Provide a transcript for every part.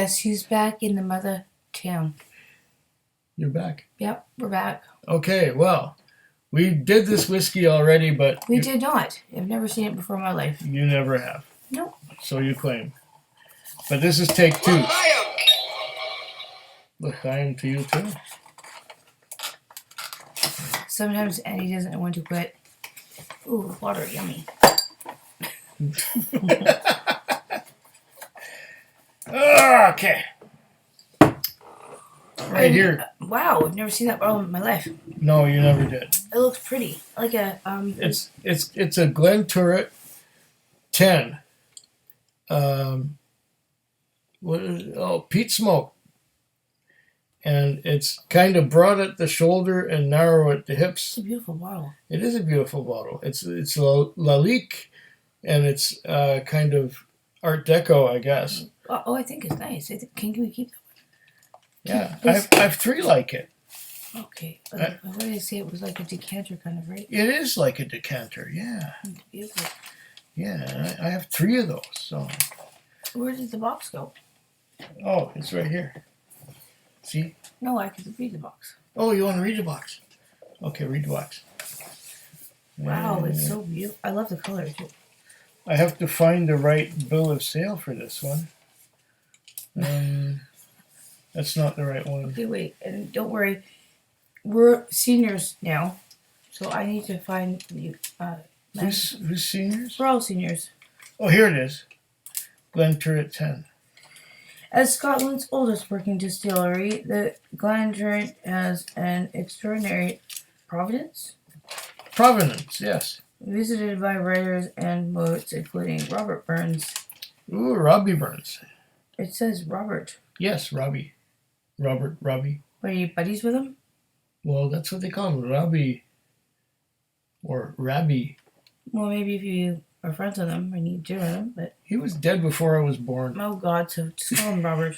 Guess who's back in the mother town? You're back. Yep, we're back. Okay, well, we did this whiskey already, but... We did not. I've never seen it before in my life. You never have. Nope. So you claim. But this is take 2. L'chaim to you too. Sometimes Annie doesn't want to quit. Ooh, water, yummy. Okay. Right here. Wow, I've never seen that bottle in my life. No, you never did. It looks pretty. Like a It's a Glenturret 10. What is it? Oh, peat smoke. And it's kind of broad at the shoulder and narrow at the hips. It's a beautiful bottle. It is a beautiful bottle. It's Lalique, and it's kind of Art Deco, I guess. Oh, I think it's nice. Can we keep that one? Yeah, I have 3 like it. Okay. What did I say? It was like a decanter kind of, right? It is like a decanter, yeah. Beautiful. Yeah, I have 3 of those. So. Where did the box go? Oh, it's right here. See? No, I could read the box. Oh, you want to read the box? Okay, read the box. Wow, it's so beautiful. I love the color, too. I have to find the right bill of sale for this one. That's not the right one. Okay, wait. And don't worry. We're seniors now. So I need to find you. Who's seniors? We're all seniors. Oh, here it is. Glenturret 10. As Scotland's oldest working distillery, the Glenturret has an extraordinary provenance. Provenance, yes. Visited by writers and poets, including Robert Burns. Ooh, Robbie Burns. It says Robert. Yes, Robbie. Robbie. What, are you buddies with him? Well, that's what they call him, Robbie. Or Rabbi. Well, maybe if you are friends with him and you do him, but... He was dead before I was born. Oh, God, so just call him Robert.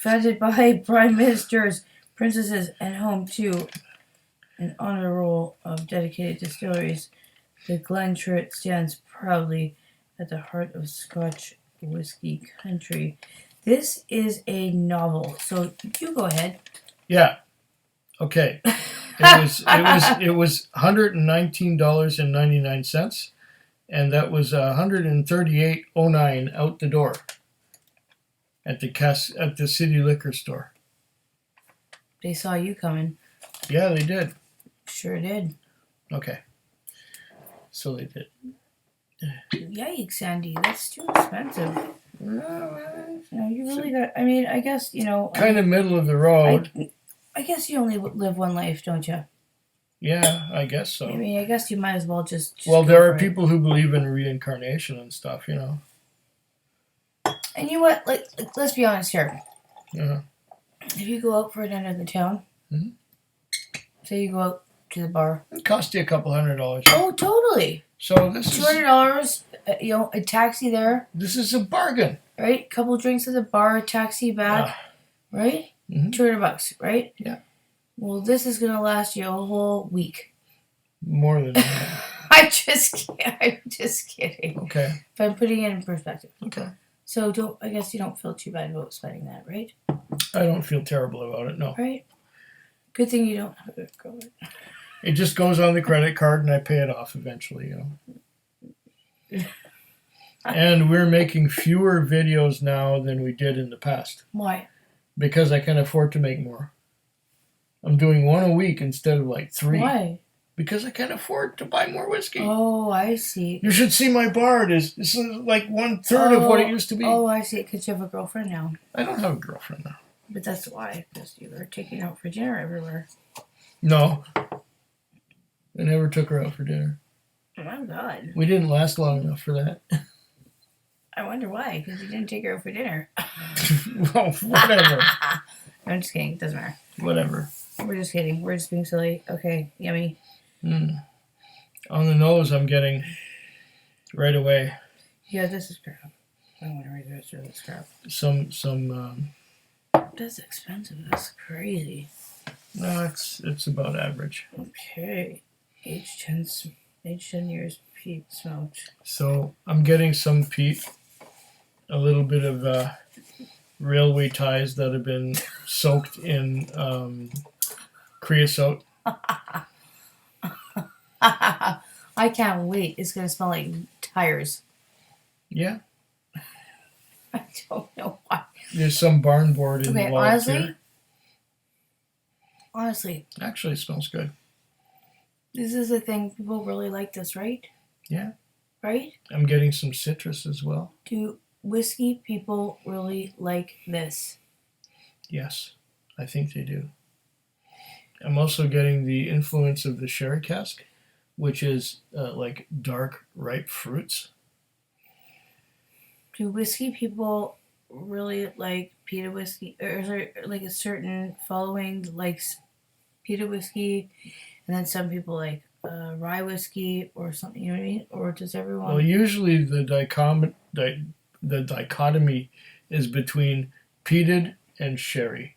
Founded by prime ministers, princesses, and home to an honor roll of dedicated distilleries, the Glenturret stands proudly at the heart of Scotch whiskey country. This is a novel, so you go ahead. Yeah. Okay. It was $119.99, and that was $138.09 out the door at the city liquor store. They saw you coming. Yeah, they did. Sure did. Okay. So they did. Yikes, Sandy. That's too expensive. No, you really got... I mean, I guess, kind of middle of the road. I guess you only live one life, don't you? Yeah, I guess so. I mean, I guess you might as well just well, there are people who believe in reincarnation and stuff, And you know what? Like let's be honest here. Uh-huh. If you go out for a dinner in the town, say you go out to the bar. It costs you $200. Oh, totally. So this is $200, a taxi there. This is a bargain. Right? Couple drinks at the bar, taxi back. Right? Mm-hmm. $200, right? Yeah. Well, this is going to last you a whole week. More than that. I'm just kidding. Okay. But I'm putting it in perspective. Okay. So I guess you don't feel too bad about spending that, right? I don't feel terrible about it, no. Right? Good thing you don't have a credit. It just goes on the credit card and I pay it off eventually, And we're making fewer videos now than we did in the past. Why? Because I can afford to make more. I'm doing 1 a week instead of 3. Why? Because I can afford to buy more whiskey. Oh, I see. You should see my bar. This is like 1/3 of what it used to be. Oh, I see. Because you have a girlfriend now. I don't have a girlfriend now. But that's why. Because you were taking out for dinner everywhere. No. I never took her out for dinner. Oh, my God. We didn't last long enough for that. I wonder why. Because you didn't take her out for dinner. Well, whatever. I'm just kidding. It doesn't matter. Whatever. We're just kidding. We're just being silly. Okay. Yummy. On the nose, I'm getting right away. Yeah, this is crap. I don't want to read the rest of this crap. Some. That's expensive. That's crazy. No, it's about average. Okay. Age 10 years peat smoked. So I'm getting some peat. a little bit of railway ties that have been soaked in creosote. I can't wait. It's going to smell like tires. Yeah. I don't know why. There's some barn board in the logs here. Honestly. Actually, it smells good. This is the thing. People really like this, right? Yeah. Right? I'm getting some citrus as well. Do whiskey people really like this? Yes, I think they do. I'm also getting the influence of the sherry cask, which is like dark, ripe fruits. Do whiskey people really like peated whiskey? Or is there like a certain following that likes peated whiskey, and then some people like rye whiskey or something? You know what I mean? Or does everyone? Well, usually the dichotomy is between peated and sherry.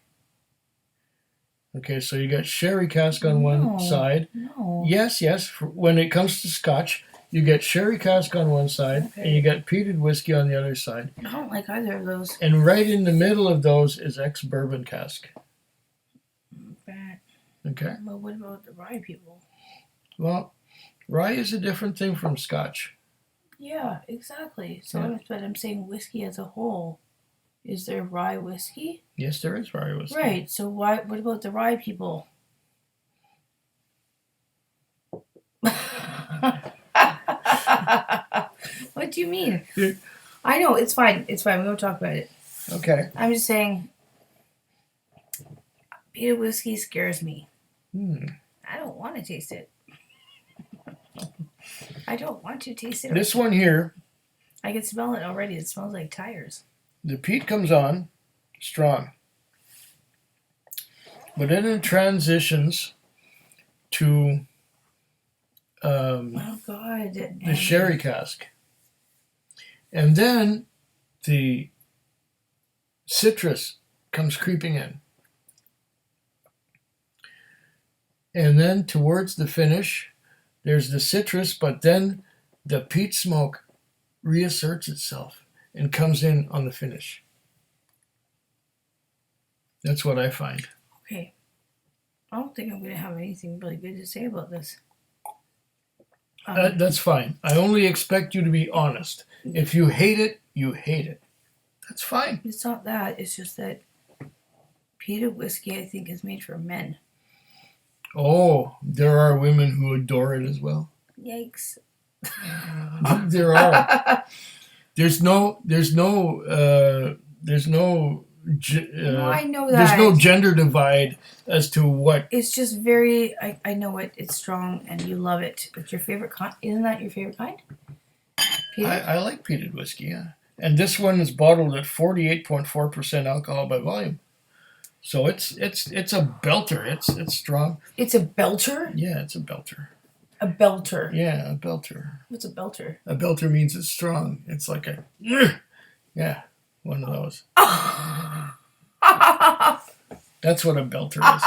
Okay, so you got sherry cask on one side. No. Yes. When it comes to Scotch, you get sherry cask on one side, and you got peated whiskey on the other side. I don't like either of those. And right in the middle of those is ex-bourbon cask. Okay. But what about the rye people? Well, rye is a different thing from Scotch. Yeah, exactly. So, Yeah. but I'm saying whiskey as a whole. Is there rye whiskey? Yes, there is rye whiskey. Right. So why? What about the rye people? What do you mean? I know it's fine. It's fine. We won't talk about it. Okay. I'm just saying. Peated whiskey scares me. I don't want to taste it. I don't want to taste it. This one here. I can smell it already. It smells like tires. The peat comes on strong. But then it transitions to Oh God! the sherry cask. And then the citrus comes creeping in. And then towards the finish, there's the citrus, but then the peat smoke reasserts itself and comes in on the finish. That's what I find. Okay. I don't think I'm going to have anything really good to say about this. That's fine. I only expect you to be honest. If you hate it, you hate it. That's fine. It's not that. It's just that peated whiskey, I think, is made for men. Oh, there are women who adore it as well. Yikes. There are. There's no I know that. There's no gender divide as to what. It's just very. I know it. It's strong, and you love it. It's your favorite kind. Isn't that your favorite kind? I like peated whiskey, yeah. And this one is bottled at 48.4% alcohol by volume. So it's a belter. It's strong. It's a belter? Yeah, it's a belter. A belter. Yeah, a belter. What's a belter? A belter means it's strong. It's like a yeah, one of those. That's what a belter is.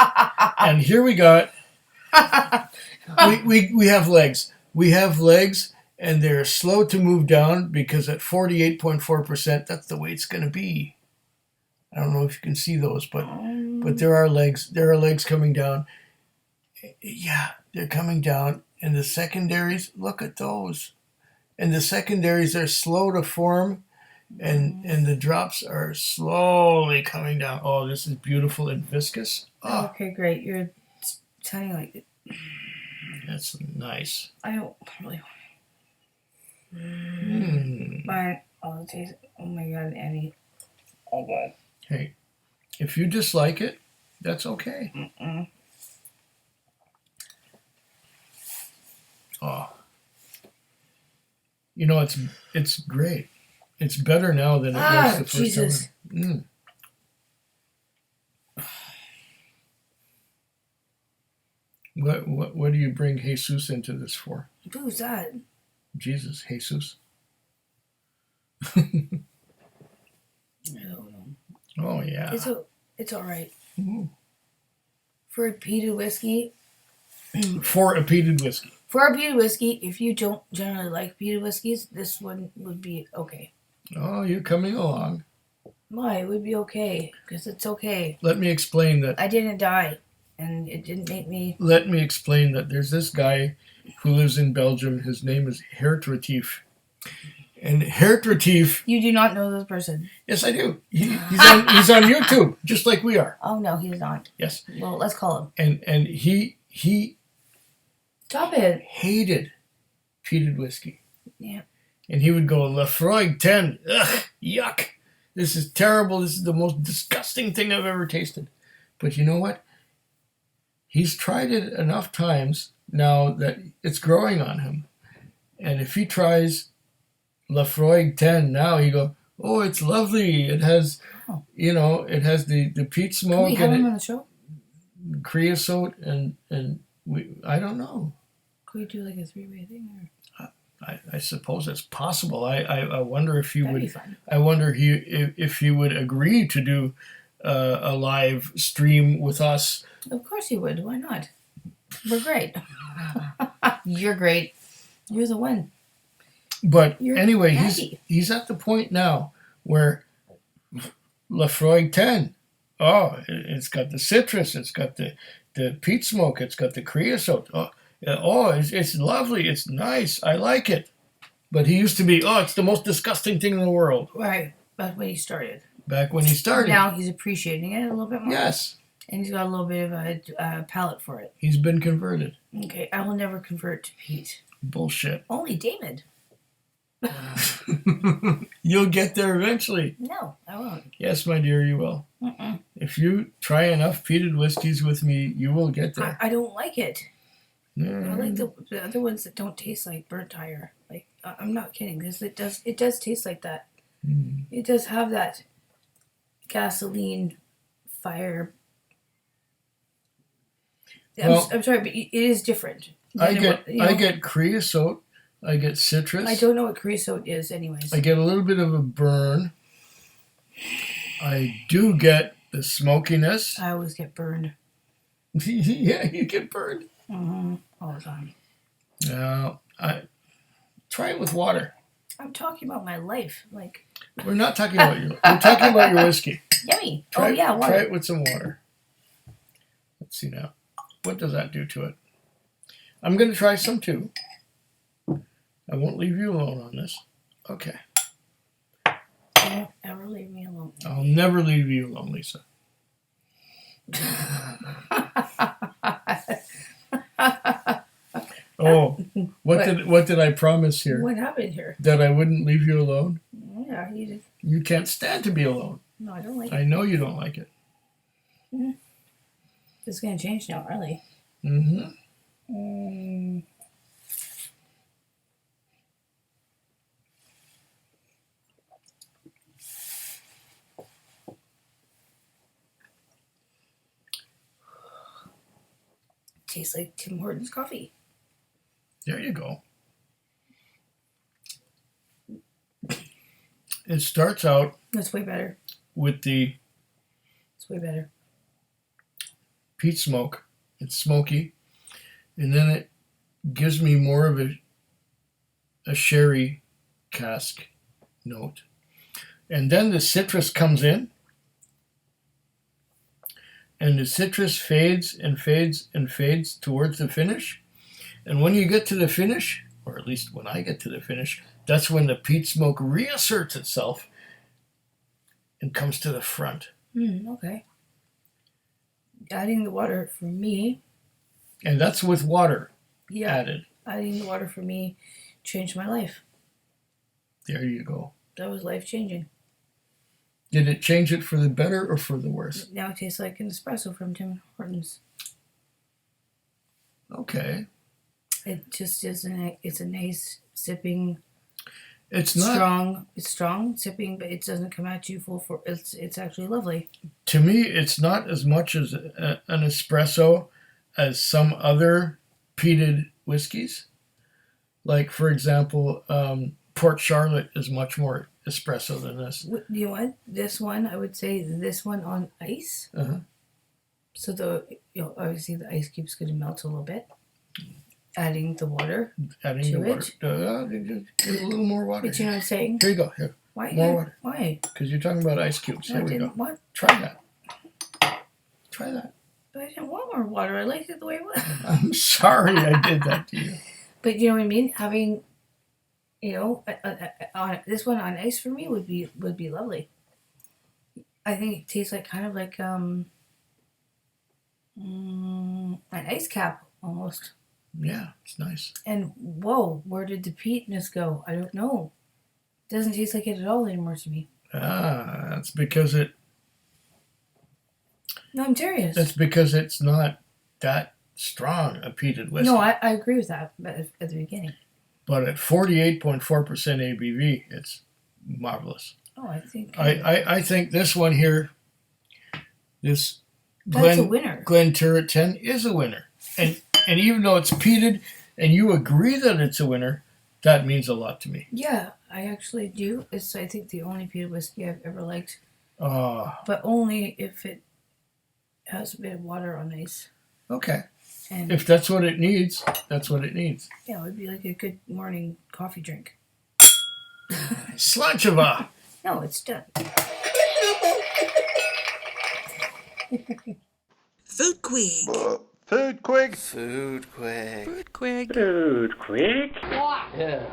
And here we got we have legs. We have legs, and they're slow to move down because at 48.4%, that's the way it's going to be. I don't know if you can see those, but there are legs. There are legs coming down. Yeah, they're coming down. And the secondaries, look at those. And the secondaries are slow to form, and the drops are slowly coming down. Oh, this is beautiful and viscous. Oh. Okay, great. You're sounding like it. That's nice. I don't really. But I'll taste it. Oh my God, Annie. Oh God. Hey, if you dislike it, that's okay. Oh, you know it's great. It's better now than it was the first Jesus. time. What do you bring Jesus into this for? Who's that? Jesus, Jesus. I don't know. Oh yeah. It's all right. Ooh. For a peated whiskey. For a peated whiskey. For a peated whiskey, if you don't generally like peated whiskeys, this one would be okay. Oh, you're coming along. Why? It would be okay. Because it's okay. Let me explain that. I didn't die. And it didn't make me... Let me explain that there's this guy who lives in Belgium. His name is Hertretief. And Hertretief... You do not know this person. Yes, I do. He's on YouTube, just like we are. Oh, no, he's not. Yes. Well, let's call him. And he Stop it. hated peated whiskey. Yeah. And he would go, Lafroig 10. Ugh, yuck. This is terrible. This is the most disgusting thing I've ever tasted. But you know what? He's tried it enough times now that it's growing on him. And if he tries Lafroig 10 now, he go, oh, it's lovely. It has, it has the peat smoke. Can we have and him on the show? Creosote and I don't know. Could we do like a three-way thing? Or? I suppose it's possible. I wonder if he That'd would. be fun. I wonder if he would agree to do a live stream with us. Of course he would. Why not? We're great. You're great. You're the one. But You're anyway, happy. he's at the point now where Lafroig 10. Oh, it's got the citrus. It's got the peat smoke. It's got the creosote. It's lovely. It's nice. I like it. But he used to be, it's the most disgusting thing in the world. Right. Back when he started. Back when he started. Now he's appreciating it a little bit more. Yes. And he's got a little bit of a palate for it. He's been converted. Okay, I will never convert to peat. Bullshit. Only David. You'll get there eventually. No, I won't. Yes, my dear, you will. Mm-mm. If you try enough peated whiskeys with me, you will get there. I don't like it. Mm. I like the other ones that don't taste like burnt tire. Like I'm not kidding, because it does taste like that. Mm. It does have that gasoline fire. Well, I'm sorry, but it is different. I get creosote. I get citrus. I don't know what creosote is, anyways. I get a little bit of a burn. I do get the smokiness. I always get burned. Yeah, you get burned. Mm-hmm. All the time. No, try it with water. I'm talking about my life. Like, We're not talking about you. We're talking about your whiskey. yummy. Try water. it with some water. Let's see now. What does that do to it? I'm going to try some too. I won't leave you alone on this. Okay. Don't ever leave me alone. I'll never leave you alone, Lisa. Oh, what did I promise here? What happened here? That I wouldn't leave you alone? Yeah, you did. You can't stand to be alone. No, I don't like it. I know you don't like it. It's going to change now, early. Mm-hmm. Tastes like Tim Hortons coffee. There you go. It starts out That's way better. with the It's way better. peat smoke. It's smoky. And then it gives me more of a sherry cask note. And then the citrus comes in. And the citrus fades and fades and fades towards the finish. And when you get to the finish, or at least when I get to the finish, that's when the peat smoke reasserts itself and comes to the front. Okay. Adding the water for me. And that's with water Yeah. added. Adding the water for me changed my life. There you go. That was life changing. Did it change it for the better or for the worse? Now it tastes like an espresso from Tim Hortons. Okay. It just is it's a nice sipping. It's not strong. It's strong sipping, but it doesn't come at you full for. It's actually lovely. to me. It's not as much as an espresso as some other peated whiskeys. Like for example, Port Charlotte is much more espresso than this. You know what? This one, I would say this one on ice. Uh-huh. So obviously the ice cube's going to melt a little bit. Adding the water Adding to the water. it. Get a little more water. But you know what I'm saying? Here you go. Here. Why? More water. Why? Because you're talking about ice cubes. No, Here I we go. didn't want. Try that. Try that. But I didn't want more water. I liked it the way it was. I'm sorry I did that to you. But you know what I mean? Having, this one on ice for me would be lovely. I think it tastes like kind of like an ice cap almost. Yeah, it's nice. And whoa, where did the peatness go? I don't know. It doesn't taste like it at all anymore to me. That's because No, I'm serious. That's because it's not that strong a peated whiskey. No, I agree with that at the beginning. But at 48.4% ABV, it's marvelous. Oh, I think I think this one here, this that's a winner. Glenturret 10 is a winner. And even though it's peated and you agree that it's a winner, that means a lot to me. Yeah, I actually do. It's, I think, the only peated whiskey I've ever liked. Ah, But only if it has a bit of water on ice. okay. And If that's what it needs, that's what it needs. yeah, it would be like a good morning coffee drink. Slancheva! No, it's done. Food Quig. Food quick. Food quick. Food Quig. Food quick. Yeah.